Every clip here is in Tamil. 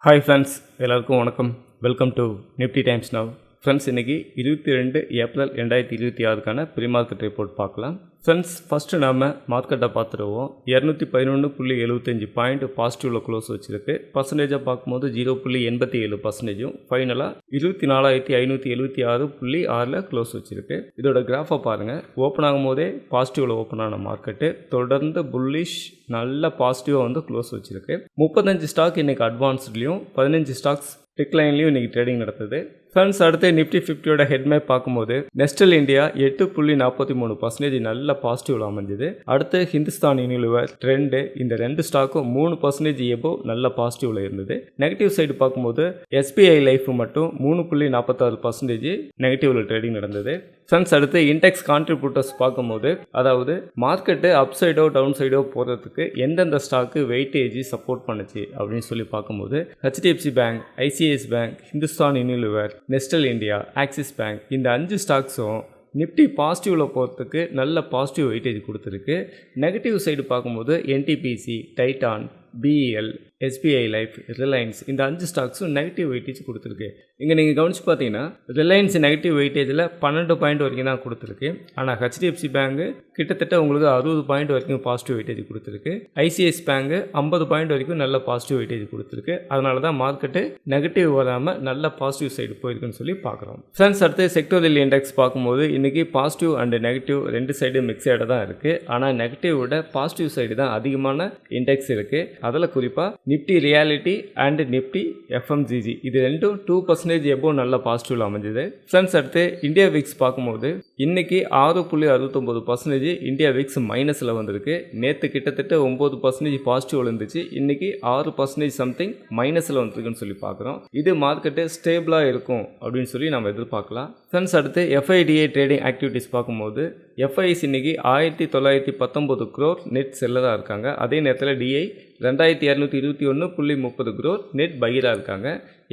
ஹாய் ஃப்ரெண்ட்ஸ், எல்லாருக்கும் வணக்கம். Welcome to Nifty times now. Friends, இன்றைக்கி 22 ஏப்ரல் 2026க்கான ப்ரீ மார்க்கெட் ரிப்போர்ட் பார்க்கலாம். ஃப்ரெண்ட்ஸ், ஃபஸ்ட்டு நாம் மார்க்கெட்டை பார்த்துருவோம். 211.75 பாயிண்ட் பாசிட்டிவில் க்ளோஸ் வச்சுருக்கு. பர்சன்டேஜாக பார்க்கும்போது 0.87%, ஃபைனலாக 24,576.6 க்ளோஸ் வச்சுருக்கு. இதோட கிராஃபை பாருங்கள். ஓப்பன் ஆகும் போதே பாசிட்டிவில் ஓப்பன் ஆன மார்க்கெட்டு தொடர்ந்து புல்லிஷ் நல்ல பாசிட்டிவாக வந்து க்ளோஸ் வச்சுருக்கு. 35 ஸ்டாக் இன்றைக்கி அட்வான்ஸ்ட்லேயும் 15 ஸ்டாக்ஸ் டிக்ளைன்லையும் இன்றைக்கி ட்ரேடிங் நடத்துது. ஃப்ரெண்ட்ஸ், அடுத்து நிஃப்டி 50யோட ஹெட்மேப் பார்க்கும்போது நெஸ்டல் இந்தியா 8.43% நல்ல பாசிட்டிவில் அமைஞ்சுது. அடுத்து ஹிந்துஸ்தான் யூனிலிவர் ட்ரெண்டு, இந்த ரெண்டு ஸ்டாக்கும் 3% எபோ நல்ல பாசிட்டிவில் இருந்தது. நெகட்டிவ் சைடு பார்க்கும்போது எஸ்பிஐ லைஃப் மட்டும் 3.46% நெகட்டிவில் ட்ரேடிங் நடந்தது. ஃப்ரெண்ட்ஸ், அடுத்து இண்டெக்ஸ் கான்ட்ரிபியூட்டர்ஸ் பார்க்கும்போது, அதாவது மார்க்கெட்டு அப் சைடோ டவுன் சைடோ போகிறதுக்கு எந்தெந்த ஸ்டாக்கு வெயிட்டேஜ் சப்போர்ட் பண்ணுச்சு அப்படின்னு சொல்லி பார்க்கும்போது HDFC bank, ICICI bank, Hindustan Unilever, Nestlé India, axis bank, இந்த 5 ஸ்டாக்ஸும் நிஃப்டி பாசிட்டிவில் போகிறதுக்கு நல்ல பாசிட்டிவ் வெயிட்டேஜ் கொடுத்துருக்கு. நெகட்டிவ் சைடு பார்க்கும்போது NTPC, Titan, BEL, SBI life, Reliance, இந்த 5 ஸ்டாக்ஸும் நெகட்டிவ் வெயிட்டேஜ் கொடுத்துருக்கு. இங்கே நீங்கள் கவனித்து பார்த்தீங்கன்னா ரிலையன்ஸ் நெகட்டிவ் வெயிட்டேஜில் 12 பாயிண்ட் வரைக்கும் தான் கொடுத்துருக்கு. ஆனால் ஹெச்டிஎஃப்சி பேங்கு கிட்டத்தட்ட உங்களுக்கு 60 பாயிண்ட் வரைக்கும் பாசிட்டிவ் வெயிட்டேஜ் கொடுத்துருக்கு. ஐசிஐசிஐ பேங்கு 50 பாயிண்ட் வரைக்கும் நல்ல பாசிட்டிவ் வெயிட்டேஜ் கொடுத்துருக்கு. அதனால தான் மார்க்கெட்டு நெகட்டிவ் வராமல் நல்ல பாசிட்டிவ் சைடு போயிருக்குன்னு சொல்லி பார்க்குறோம். ஃப்ரெண்ட்ஸ், அடுத்து செக்டோரியல் இண்டெக்ஸ் பார்க்கும்போது இன்றைக்கி பாசிட்டிவ் அண்ட் நெகட்டிவ் ரெண்டு சைடு மிக்ஸாக தான் இருக்குது. ஆனால் நெகட்டிவ் விட பாசிட்டிவ் சைடு தான் அதிகமான இண்டெக்ஸ் இருக்குது. அதில் குறிப்பாக நிஃப்டி ரியாலிட்டி அண்ட் நிஃப்டி எஃப்எம்ஜிஜி இது ரெண்டும் 2% எபோ நல்ல பாசிட்டிவில் அமைஞ்சுது. ஃப்ரெண்ட்ஸ், அடுத்து இந்தியா விக்ஸ் பார்க்கும்போது இன்னைக்கு 6.69% இந்தியா விக்ஸ் மைனஸில் வந்திருக்கு. நேற்று கிட்டத்தட்ட 9% பாசிட்டிவில் இருந்துச்சு. இன்னைக்கு 6% சம்திங் மைனஸில் வந்திருக்குன்னு சொல்லி பார்க்குறோம். இது மார்க்கெட்டு ஸ்டேபிளாக இருக்கும் அப்படின்னு சொல்லி நம்ம எதிர்பார்க்கலாம். ஃப்ரெண்ட்ஸ், அடுத்து எஃப்ஐடிஏ ட்ரேடிங் ஆக்டிவிட்டிஸ் பார்க்கும்போது எஃப்ஐஸ் இன்னைக்கு 1919 crore நெட் செல்லராக இருக்காங்க. அதே நேரத்தில் டிஐ 2221.30 crore நெட் பையராக இருக்காங்க.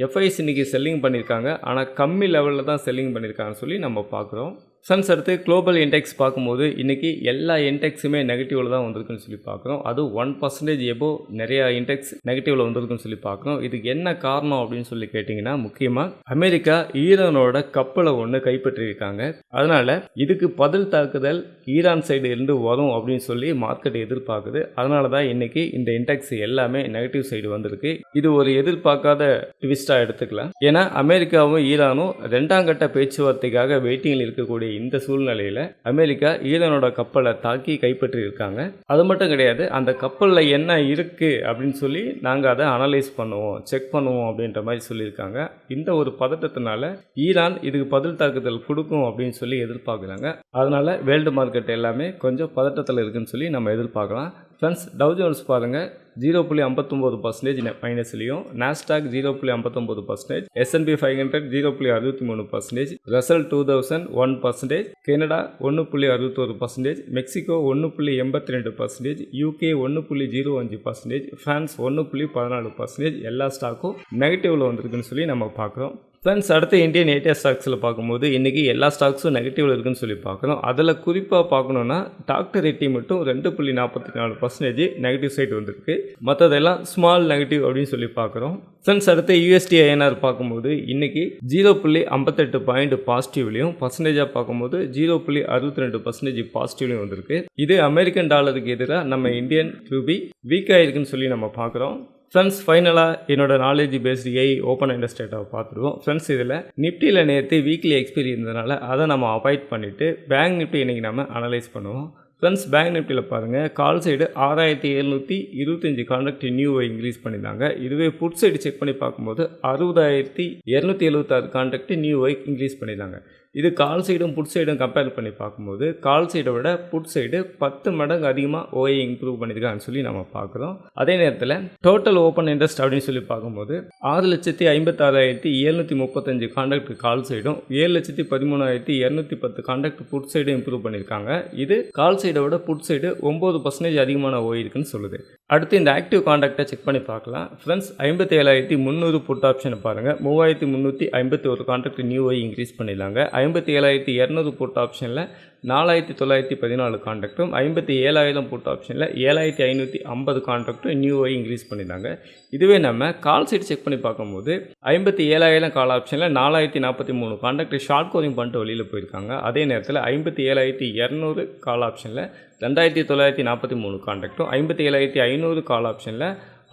எஃப்ஐஸ் இன்றைக்கி செல்லிங் பண்ணியிருக்காங்க, ஆனால் கம்மி லெவலில் தான் செல்லிங் பண்ணியிருக்காங்கன்னு சொல்லி நம்ம பார்க்குறோம். ஃப்ரெண்ட்ஸ், அடுத்து குளோபல் இண்டெக்ஸ் பார்க்கும்போது இன்றைக்கி எல்லா இண்டெக்ஸுமே நெகட்டிவில் தான் வந்திருக்குன்னு சொல்லி பார்க்குறோம். அது 1% எபோ நிறையா இண்டெக்ஸ் நெகட்டிவில் வந்திருக்குன்னு சொல்லி பார்க்குறோம். இதுக்கு என்ன காரணம் அப்படின்னு சொல்லி கேட்டிங்கன்னா, முக்கியமாக அமெரிக்கா ஈரானோட கப்பலை ஒன்று கைப்பற்றியிருக்காங்க. அதனால் இதுக்கு பதில் தாக்குதல் ஈரான் சைடு இருந்து வரும் அப்படின்னு சொல்லி மார்க்கெட் எதிர்பார்க்குது. அதனால தான் இன்றைக்கி இந்த இண்டெக்ஸ் எல்லாமே நெகட்டிவ் சைடு வந்திருக்கு. இது ஒரு எதிர்பார்க்காத ட்விஸ்டாக எடுத்துக்கலாம். ஏன்னா அமெரிக்காவும் ஈரானும் 2ஆம் கட்ட பேச்சுவார்த்தைக்காக வெயிட்டிங்கில் இருக்கக்கூடிய இந்த சூழ்நிலையில் அமெரிக்கா ஈரானோட கப்பலை தாக்கி கைப்பற்றியிருக்காங்க. அது மட்டும் கிடையாது, அந்த கப்பலில் என்ன இருக்குது அப்படின்னு சொல்லி நாங்கள் அதை அனலைஸ் பண்ணுவோம், செக் பண்ணுவோம் அப்படின்ற மாதிரி சொல்லியிருக்காங்க. இந்த ஒரு பதட்டத்தினால ஈரான் இதுக்கு பதில் தாக்குதல் கொடுக்கும் அப்படின்னு சொல்லி எதிர்பார்க்குறாங்க. அதனால் வேர்ல்டு மார்க்கெட் எல்லாமே கொஞ்சம் பதட்டத்தில் இருக்குன்னு சொல்லி நம்ம எதிர்பார்க்கலாம். ஃப்ரெண்ட்ஸ், டவ் ஜோன்ஸ் பாருங்கள் 0.59% மைனஸ்லையும், Nasdaq 0.59%, S&P 500 0.63%, Russell 2000 1%, Canada 1.61%, Mexico 1.82%, UK 1.05%, France 1.14%, எல்லா ஸ்டாக்கும் நெகட்டிவில் வந்திருக்குன்னு சொல்லி நம்ம பார்க்குறோம். ஃப்ரெண்ட்ஸ், அடுத்து இந்தியன் ஏடிஎஸ் ஸ்டாக்ஸில் பார்க்கும்போது இன்றைக்கி எல்லா ஸ்டாக்ஸும் நெகட்டிவில் இருக்குன்னு சொல்லி பார்க்குறோம். அதில் குறிப்பாக பார்க்கணுன்னா டாக்டர் ரெட்டி மட்டும் 2.44% நெகட்டிவ் சைடு வந்திருக்கு. மற்றதெல்லாம் ஸ்மால் நெகட்டிவ் அப்படின்னு சொல்லி பார்க்குறோம். ஃப்ரெண்ட்ஸ், அடுத்து யூஎஸ்டி ஐஎன்ஆர் பார்க்கும்போது இன்றைக்கி 0.58 பாயிண்ட் பாசிட்டிவ்லையும், பர்சன்டேஜாக பார்க்கும்போது 0.62% பாசிட்டிவ்லையும் வந்திருக்கு. இது அமெரிக்கன் டாலருக்கு எதிராக நம்ம இந்தியன் ரூபி வீக்காக இருக்குன்னு சொல்லி நம்ம பார்க்குறோம். ஃப்ரெண்ட்ஸ், ஃபைனலாக என்னோட நாலேஜ் பேஸ்டு ஏஐ ஓப்பன் இண்டஸ்ட்ரேட்டாக பார்த்துருவோம். ஃப்ரெண்ட்ஸ், இதில் நிஃப்டியில் நேற்று வீக்லி எக்ஸ்பீரி இருந்ததுனால அதை நம்ம அவாய்ட் பண்ணிவிட்டு பேங்க் நிஃப்டி இன்றைக்கி நம்ம அனலைஸ் பண்ணுவோம். ஃப்ரெண்ட்ஸ், பேங்க் நிஃப்டியில் பாருங்கள், கால் சைடு 6725 கான்ட்ராக்ட் நியூவை இன்க்ரீஸ் பண்ணியிருந்தாங்க. இதுவே புட் சைடு செக் பண்ணி பார்க்கும்போது 60276 கான்ட்ராக்ட் நியூவை இன்க்ரீஸ் பண்ணியிருந்தாங்க. இது கால் சைடும் புட் சைடும் கம்பேர் பண்ணி பார்க்கும்போது கால் சைடை விட புட் சைடு 10 மடங்கு அதிகமாக ஓஐ இம்ப்ரூவ் பண்ணியிருக்காங்கன்னு சொல்லி நம்ம பார்க்குறோம். அதே நேரத்தில் டோட்டல் ஓப்பன் இன்ட்ரெஸ்ட் அப்படின்னு சொல்லி பார்க்கும்போது 6,56,735 கான்ட்ராக்ட் கால் சைடும் 7,13,210 கான்ட்ராக்ட் புட் சைடும் இம்ப்ரூவ் பண்ணியிருக்காங்க. இது கால் சைடை விட புட் சைடு 9% அதிகமான ஓஐ இருக்குன்னு சொல்லுது. அடுத்து இந்த ஆக்டிவ் கான்ட்ராக்டை செக் பண்ணி பார்க்கலாம். ஃப்ரெண்ட்ஸ், 57,300 புட் ஆப்ஷனை பாருங்கள், 3,351 கான்ட்ராக்ட் நியூவை இன்க்ரீஸ் பண்ணிடலாங்க. 57,200 புட் ஆப்ஷனில் 4914 கான்ட்ராக்டும் 57,000 புட் ஆப்ஷனில் 7,550 கான்ட்ராக்டும் நியூ ஒய் இன்க்ரீஸ் பண்ணியிருந்தாங்க. இதுவே நம்ம கால் சைடு செக் பண்ணி பார்க்கும்போது 57,000 கால் ஆப்ஷனில் 4,043 கான்ட்ராக்ட் ஷார்ட் கோரிங் பண்ணிட்டு வெளியில் போயிருக்காங்க. அதே நேரத்தில் 57,200 கால் ஆப்ஷனில் 2,943 கான்ட்ராக்டும் 57,500 கால் ஆப்ஷனில்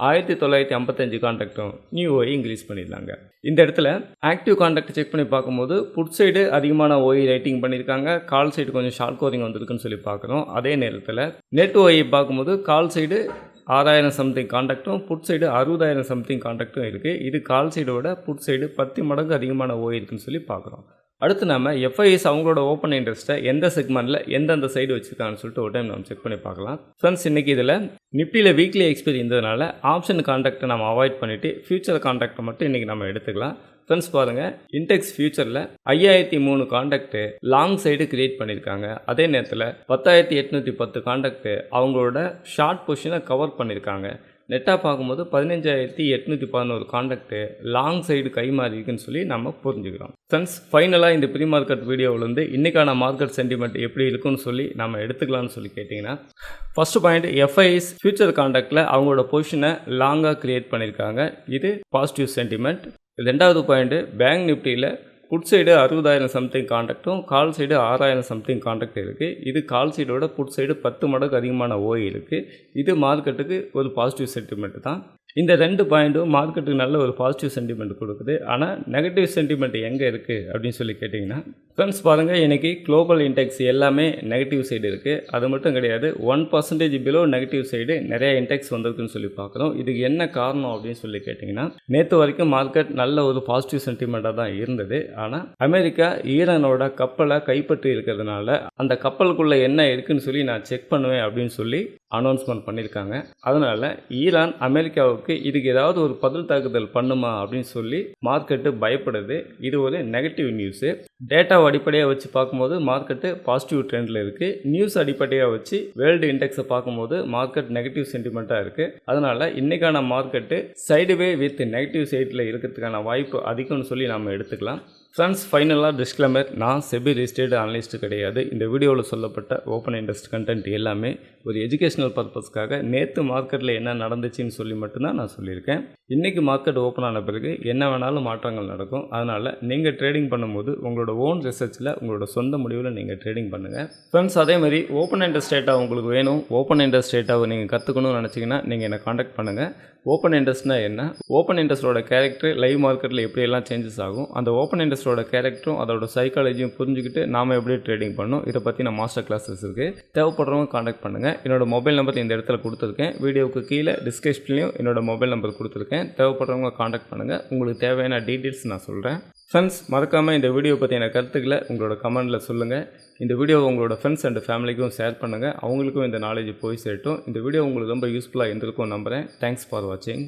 1,955 கான்ட்ராக்டும் நியூ ஒய் இன்க்ரீஸ் பண்ணியிருந்தாங்க. இந்த இடத்துல ஆக்டிவ் கான்ட்ராக்ட் செக் பண்ணி பார்க்கும்போது புட் சைடு அதிகமான ஒய் ரைட்டிங் பண்ணியிருக்காங்க, கால் சைடு கொஞ்சம் ஷார்ட் கோரிங் வந்திருக்குன்னு சொல்லி பார்க்குறோம். அதே நேரத்தில் நெட் ஒய் பார்க்கும்போது கால் சைடு 6,000 சம்திங் கான்ட்ராக்டும் புட் சைடு 60,000 சம்திங் கான்ட்ராக்டும் இருக்குது. இது கால் சைடோட புட் சைடு 10 மடங்கு அதிகமான ஓய் இருக்குன்னு சொல்லி பார்க்குறோம். அடுத்து நம்ம எஃப்ஐஎஸ் அவங்களோட ஓப்பன் இன்ட்ரெஸ்ட்டை எந்த செக்மெண்ட்டில் எந்தெந்த சைடு வச்சுருக்காங்கன்னு சொல்லிட்டு ஒரு டைம் நம்ம செக் பண்ணி பார்க்கலாம். ஃப்ரெண்ட்ஸ், இன்றைக்கி இதில் நிஃப்டியில் வீக்லி எக்ஸ்பைரி இருந்ததுனால ஆப்ஷன் கான்ட்ராக்டை நம்ம அவாய்ட் பண்ணிவிட்டு ஃபியூச்சர் கான்ட்ராக்டை மட்டும் இன்றைக்கி நம்ம எடுத்துக்கலாம். ஃப்ரெண்ட்ஸ் பாருங்கள், இன்டெக்ஸ் ஃபியூச்சரில் 5,003 கான்ட்ராக்டு லாங் சைடு கிரியேட் பண்ணியிருக்காங்க. அதே நேரத்தில் 10,810 கான்ட்ராக்டு அவங்களோட ஷார்ட் பொசிஷனை கவர் பண்ணியிருக்காங்க. நெட்டாக பார்க்கும்போது 15,811 கான்ட்ராக்டு லாங் சைடு கை மாறி இருக்குன்னு சொல்லி நம்ம புரிஞ்சுக்கிறோம். ஃப்ரெண்ட்ஸ், ஃபைனலாக இந்த ப்ரீ மார்க்கெட் வீடியோவிலேருந்து இன்றைக்கான மார்க்கெட் சென்டிமெண்ட் எப்படி இருக்குன்னு சொல்லி நம்ம எடுத்துக்கலாம்னு சொல்லி கேட்டிங்கன்னா, ஃபஸ்ட்டு பாயிண்ட் எஃப்ஐஎஸ் ஃபியூச்சர் கான்ட்ராக்டில் அவங்களோட பொசிஷனை லாங்காக கிரியேட் பண்ணியிருக்காங்க. இது பாசிட்டிவ் சென்டிமெண்ட். ரெண்டாவது பாயிண்ட்டு பேங்க் நிஃப்டியில் புட் சைடு 60,000 சம்திங் கான்ட்ராக்டும் கால் சைடு 6,000 சம்திங் கான்ட்ராக்ட் இருக்குது. இது கால் சைடோட புட் சைடு 10 மடங்கு அதிகமான ஓய் இருக்குது. இது மார்க்கெட்டுக்கு ஒரு பாசிட்டிவ் சென்டிமெண்ட் தான். இந்த 2 பாயிண்ட்டும் மார்க்கெட்டுக்கு நல்ல ஒரு பாசிட்டிவ் சென்டிமெண்ட் கொடுக்குது. ஆனால் நெகட்டிவ் சென்டிமெண்ட் எங்கே இருக்குது அப்படின்னு சொல்லி கேட்டிங்கன்னா, ஃப்ரெண்ட்ஸ் பாருங்கள், இன்றைக்கி குளோபல் இன்டெக்ஸ் எல்லாமே நெகட்டிவ் சைடு இருக்குது. அது மட்டும் கிடையாது, 1% பிலோ நெகட்டிவ் சைடு நிறைய இன்டெக்ஸ் வந்திருக்குன்னு சொல்லி பார்க்குறோம். இதுக்கு என்ன காரணம் அப்படின்னு சொல்லி கேட்டிங்கன்னா, நேற்று வரைக்கும் மார்க்கெட் நல்ல ஒரு பாசிட்டிவ் சென்டிமெண்ட்டாக தான் இருந்தது. ஆனால் அமெரிக்கா ஈரானோட கப்பலை கைப்பற்றி இருக்கிறதுனால அந்த கப்பலுக்குள்ளே என்ன இருக்குன்னு சொல்லி நான் செக் பண்ணுவேன் அப்படின்னு சொல்லி அனௌன்ஸ்மெண்ட் பண்ணியிருக்காங்க. அதனால் ஈரான் அமெரிக்காவுக்கு இதுக்கு ஏதாவது ஒரு பதில் தாக்குதல் பண்ணுமா அப்படின்னு சொல்லி மார்க்கெட்டு பயப்படுது. இது ஒரு நெகட்டிவ் நியூஸு. டேட்டாவை அடிப்படையாக வச்சு பார்க்கும்போது மார்க்கெட்டு பாசிட்டிவ் ட்ரெண்டில் இருக்குது. நியூஸ் அடிப்படையாக வச்சு வேர்ல்டு இண்டெக்ஸை பார்க்கும்போது மார்க்கெட் நெகட்டிவ் சென்டிமெண்ட்டாக இருக்குது. அதனால் இன்றைக்கான மார்க்கெட்டு சைடுவே வித் நெகட்டிவ் சைடில் இருக்கிறதுக்கான வாய்ப்பு அதிகம்னு சொல்லி நம்ம எடுத்துக்கலாம். ஃப்ரெண்ட்ஸ், ஃபைனலாக டிஸ்க்ளைமர், நான் செபி ரிஜிஸ்டர்டு அனலிஸ்ட் கிடையாது. இந்த வீடியோவில் சொல்லப்பட்ட ஓப்பன் இன்ட்ரெஸ்ட் கண்டென்ட் எல்லாமே ஒரு எஜுகேஷனல் பர்பஸ்க்காக நேற்று மார்க்கெட்டில் என்ன நடந்துச்சுன்னு சொல்லி மட்டும்தான் நான் சொல்லியிருக்கேன். இன்றைக்கி மார்க்கெட் ஓப்பன் ஆன பிறகு என்ன வேணாலும் மாற்றங்கள் நடக்கும். அதனால் நீங்கள் ட்ரேடிங் பண்ணும்போது உங்களோட ஓன் ரிசர்ச்சில் உங்களோட சொந்த முடிவில் நீங்கள் ட்ரேடிங் பண்ணுங்கள். ஃப்ரெண்ட்ஸ், அதேமாதிரி ஓப்பன் இன்ட்ரெஸ்ட் டேட்டா உங்களுக்கு வேணும், ஓப்பன் இன்ட்ரெஸ்ட் டேட்டாவை நீங்கள் கற்றுக்கணும்னு நினச்சிங்கன்னா நீங்கள் என்னை காண்டாக்ட் பண்ணுங்கள். ஓப்பன் இன்ட்ரெஸ்ட்னா என்ன, ஓப்பன் இன்ட்ரெஸ்ட்டோட கேரக்டர் லைவ் மார்க்கெட்டில் எப்படியெல்லாம் சேஞ்சஸ் ஆகும், அந்த ஓப்பன் இன்ட்ரெஸ்ட்டோட கேரக்டரும் அதோட சைக்காலஜியும் புரிஞ்சுக்கிட்டு நாம் எப்படி ட்ரேடிங் பண்ணணும், இதை பற்றி நான் மாஸ்டர் கிளாஸஸ் இருக்குது. தேவைப்படுறவங்க காண்டாக்ட் பண்ணுங்கள். என்னோட மொபைல் நம்பர் இந்த இடத்துல கொடுத்துருக்கேன். வீடியோவுக்கு கீழே டிஸ்கிரிப்ஷன்லையும் என்னோட மொபைல் நம்பர் கொடுத்துருக்கேன். தேவைப்படுறவங்க காண்டாக்ட் பண்ணுங்கள். உங்களுக்கு தேவையான டீட்டெயில்ஸ் நான் சொல்கிறேன். ஃப்ரெண்ட்ஸ், மறக்காமல் இந்த வீடியோ பற்றின கருத்துக்களை உங்களோட கமெண்டில் சொல்லுங்கள். இந்த வீடியோவை உங்களோட ஃப்ரெண்ட்ஸ் அண்ட் ஃபேமிலிக்கும் ஷேர் பண்ணுங்கள். அவங்களுக்கும் இந்த நாலேஜ் போய் சேரட்டும். இந்த வீடியோ உங்களுக்கு ரொம்ப யூஸ்ஃபுல்லாக இருந்திருக்கும் நம்புகிறேன். தேங்க்ஸ் ஃபார் வாட்சிங்.